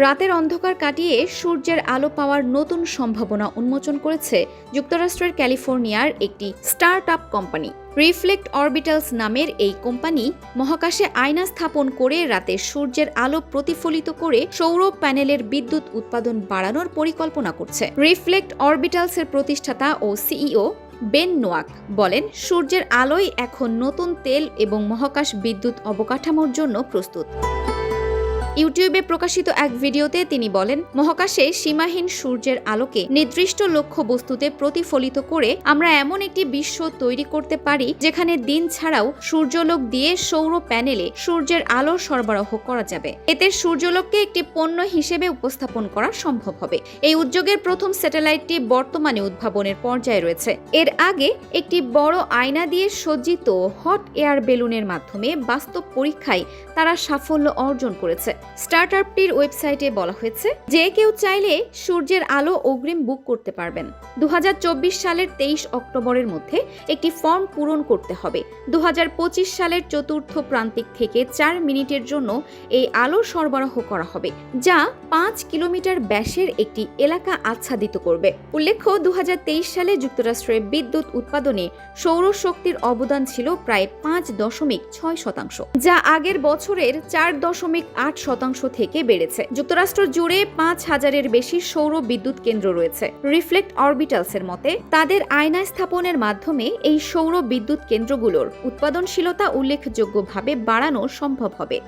রাতের অন্ধকার কাটিয়ে সূর্যের আলো পাওয়ার নতুন সম্ভাবনা উন্মোচন করেছে যুক্তরাষ্ট্রের ক্যালিফোর্নিয়ার একটি স্টার্টআপ কোম্পানি। রিফ্লেক্ট অরবিটালস নামের এই কোম্পানি মহাকাশে আয়না স্থাপন করে রাতে সূর্যের আলো প্রতিফলিত করে সৌর প্যানেলের বিদ্যুৎ উৎপাদন বাড়ানোর পরিকল্পনা করছে। রিফ্লেক্ট অরবিটালসের প্রতিষ্ঠাতা ও সিইও বেন নোয়াক বলেন, সূর্যের আলোই এখন নতুন তেল এবং মহাকাশ বিদ্যুৎ অবকাঠামোর জন্য প্রস্তুত। ইউটিউবে প্রকাশিত এক ভিডিওতে তিনি বলেন, মহাকাশে সীমাহীন সূর্যের আলোকে নির্দিষ্ট লক্ষ্য বস্তুতে প্রতিফলিত করে আমরা এমন একটি বিশ্ব তৈরি করতে পারি যেখানে দিন ছাড়াও সূর্যালোক দিয়ে সৌর প্যানেলে সূর্যের আলো সরবরাহ করা যাবে। এতে সূর্যালোককে একটি পণ্য হিসেবে উপস্থাপন করা সম্ভব হবে। এই উদ্যোগের প্রথম স্যাটেলাইটটি বর্তমানে উদ্ভাবনের পর্যায়ে রয়েছে। এর আগে একটি বড় আয়না দিয়ে সজ্জিত হট এয়ার বেলুনের মাধ্যমে বাস্তব পরীক্ষায় তারা সাফল্য অর্জন করেছে। স্টার্টআপটির ওয়েবসাইটে বলা হয়েছে, যে কেউ চাইলে সূর্যের আলো অগ্রিম বুক করতে পারবেন। 2024 সালের 23 অক্টোবরের মধ্যে একটি ফর্ম পূরণ করতে হবে। 2025 সালের চতুর্থ প্রান্তিক থেকে 4 মিনিটের জন্য এই আলো সরবরাহ করা হবে, যা 5 কিলোমিটার ব্যাসের একটি এলাকা আচ্ছাদিত করবে। উল্লেখ্য, 2023 সালে যুক্তরাষ্ট্রের বিদ্যুৎ উৎপাদনে সৌরশক্তির অবদান ছিল প্রায় 5.6%, যা আগের বছরের 4.8% থেকে বেড়েছে। যুক্তরাষ্ট্র জুড়ে 5,000-এর বেশি সৌর বিদ্যুৎ কেন্দ্র রয়েছে। রিফ্লেক্ট অরবিটালসের মতে, তাদের আয়না স্থাপনের মাধ্যমে এই সৌর বিদ্যুৎ কেন্দ্রগুলোর উৎপাদনশীলতা উল্লেখযোগ্যভাবে বাড়ানো সম্ভব হবে।